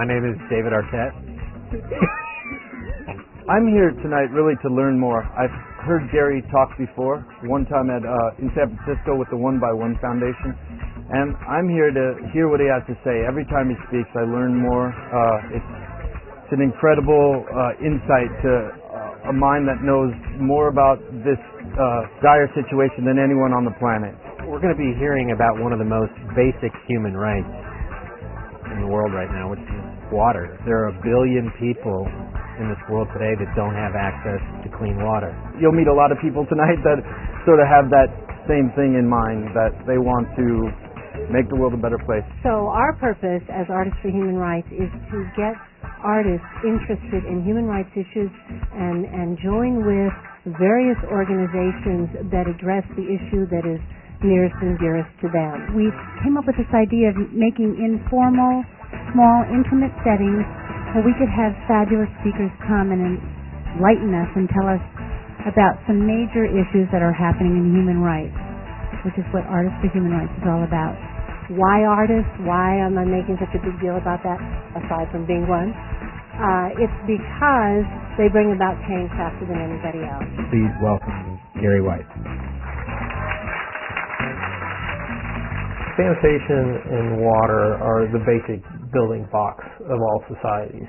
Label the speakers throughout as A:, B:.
A: My name is David Arquette.
B: I'm here tonight really to learn more. I've heard Gary talk before, one time in San Francisco with the One by One Foundation, and I'm here to hear what he has to say. Every time he speaks, I learn more. It's an incredible insight to a mind that knows more about this dire situation than anyone on the planet.
A: We're going to be hearing about one of the most basic human rights in the world right now, which is water. There are 1 billion people in this world today that don't have access to clean water.
B: You'll meet a lot of people tonight that sort of have that same thing in mind, that they want to make the world a better place.
C: So our purpose as Artists for Human Rights is to get artists interested in human rights issues and join with various organizations that address the issue that is nearest and dearest to them.
D: We came up with this idea of making informal, small, intimate settings where we could have fabulous speakers come and enlighten us and tell us about some major issues that are happening in human rights, which is what Artists for Human Rights is all about.
C: Why artists? Why am I making such a big deal about that, aside from being one? It's because they bring about change faster than anybody else.
A: Please welcome Gary White.
E: Sanitation and water are the basic building blocks of all societies.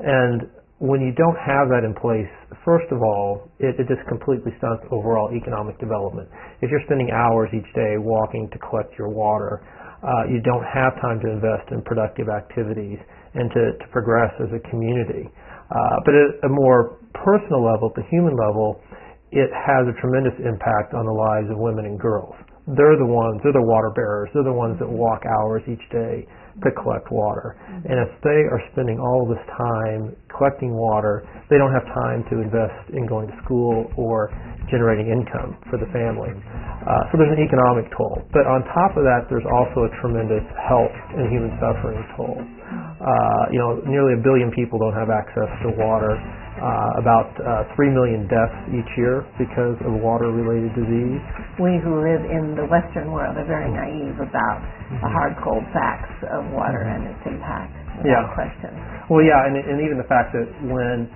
E: And when you don't have that in place, first of all, it just completely stunts overall economic development. If you're spending hours each day walking to collect your water, you don't have time to invest in productive activities and to progress as a community. But at a more personal level, at the human level, it has a tremendous impact on the lives of women and girls. They're the water bearers. They're the ones that walk hours each day to collect water. And if they are spending all this time collecting water, they don't have time to invest in going to school or generating income for the family. So there's an economic toll. But on top of that, there's also a tremendous health and human suffering toll. Nearly 1 billion people don't have access to water. About 3 million deaths each year because of water-related disease.
F: We who live in the Western world are very naive about the hard, cold facts of water and its impact, without question.
E: Well, yeah, and even the fact that when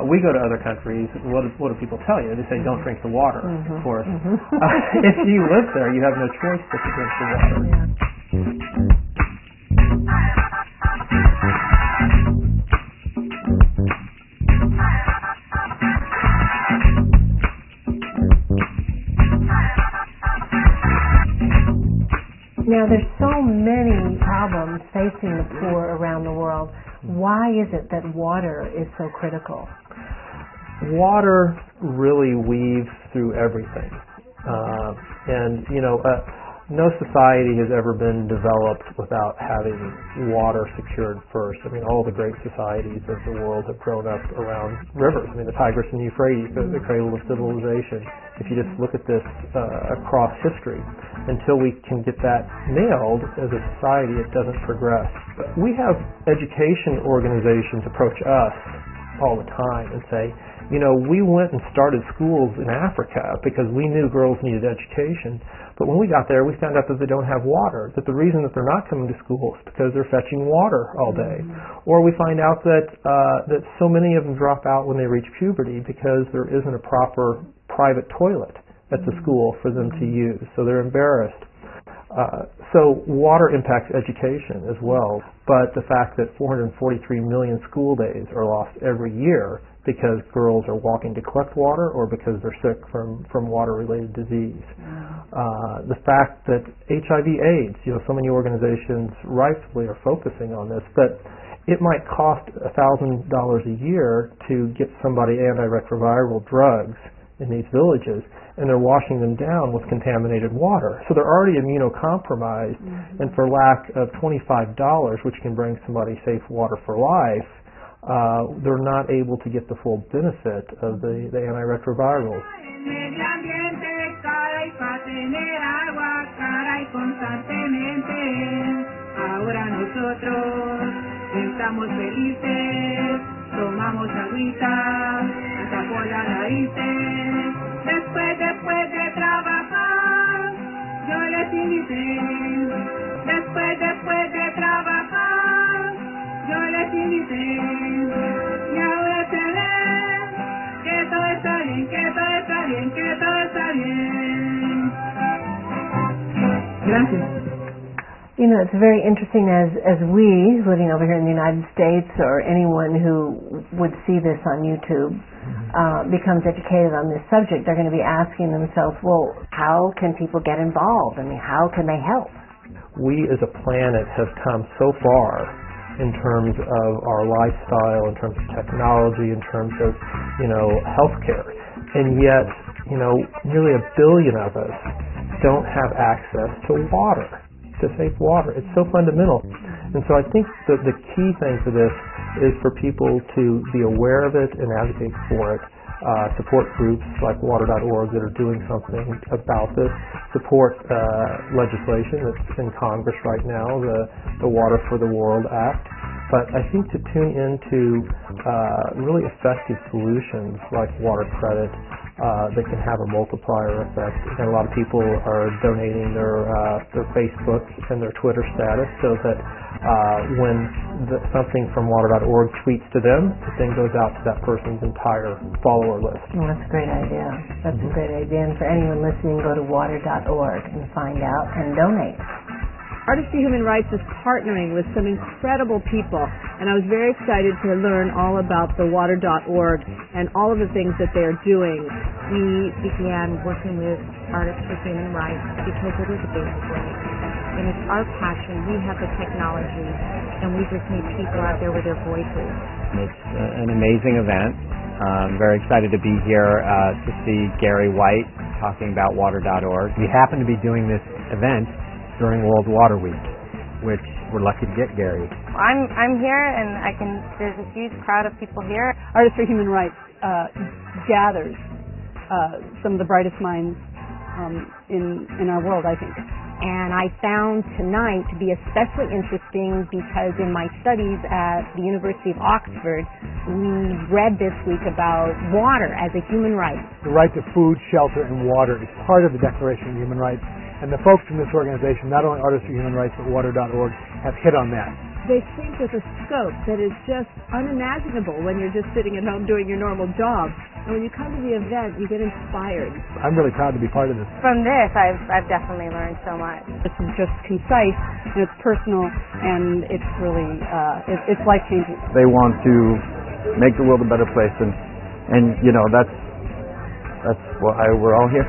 E: we go to other countries, what do people tell you? They say, don't drink the water, of course. If you live there, you have no choice but to drink the water.
F: Yeah. Now, there's so many problems facing the poor around the world. Why is it that water is so critical?
E: Water really weaves through everything. No society has ever been developed without having water secured first. I mean, all the great societies of the world have grown up around rivers. I mean, the Tigris and Euphrates, the cradle of civilization. If you just look at this across history, until we can get that nailed as a society, it doesn't progress. But we have education organizations approach us all the time and say, we went and started schools in Africa because we knew girls needed education. But when we got there, we found out that they don't have water, that the reason that they're not coming to school is because they're fetching water all day. Or we find out that so many of them drop out when they reach puberty because there isn't a proper private toilet at the school for them to use, so they're embarrassed. So water impacts education as well, but the fact that 443 million school days are lost every year because girls are walking to collect water or because they're sick from water-related disease. The fact that HIV/AIDS, so many organizations rightfully are focusing on this, but it might cost $1,000 a year to get somebody antiretroviral drugs in these villages, and they're washing them down with contaminated water. So they're already immunocompromised, and for lack of $25, which can bring somebody safe water for life, they're not able to get the full benefit of the antiretrovirals.
G: Estamos felices, tomamos agüita, hasta por las narices. Después de trabajar, yo les invité. Después de trabajar, yo dicen. Y ahora se lee que todo está bien, que todo está bien, que todo está bien. Gracias.
F: You know, it's very interesting as we, living over here in the United States, or anyone who would see this on YouTube, becomes educated on this subject, they're going to be asking themselves, well, how can people get involved? I mean, how can they help?
E: We as a planet have come so far in terms of our lifestyle, in terms of technology, in terms of, healthcare. And yet, nearly 1 billion of us don't have access to water, to safe water. It's so fundamental. And so I think that the key thing for this is for people to be aware of it and advocate for it. Support groups like water.org that are doing something about this. Support legislation that's in Congress right now, the Water for the World Act. But I think to tune into really effective solutions like water credit that can have a multiplier effect. And a lot of people are donating their Facebook and their Twitter status so that when something from water.org tweets to them, it then goes out to that person's entire follower list.
F: Well, that's a great idea. That's a great idea. And for anyone listening, go to water.org and find out and donate.
H: Artists for Human Rights is partnering with some incredible people, and I was very excited to learn all about the water.org and all of the things that they're doing.
I: We began working with Artists for Human Rights because it is a basic right, and it's our passion. We have the technology, and we just need people out there with their voices.
A: It's an amazing event. I'm very excited to be here to see Gary White talking about water.org. We happen to be doing this event during World Water Week, which we're lucky to get Gary.
J: I'm here, and there's a huge crowd of people here.
K: Artists for Human Rights gathers some of the brightest minds in our world, I think.
L: And I found tonight to be especially interesting because in my studies at the University of Oxford, we read this week about water as a human right.
M: The right to food, shelter, and water is part of the Declaration of Human Rights. And the folks from this organization, not only Artists for Human Rights, but water.org, have hit on that.
H: They think with a scope that is just unimaginable when you're just sitting at home doing your normal job. And when you come to the event, you get inspired.
M: I'm really proud to be part of this.
J: From this, I've definitely learned so much.
K: This is just concise, and it's personal, and it's really, it's life-changing.
B: They want to make the world a better place, and that's why we're all here.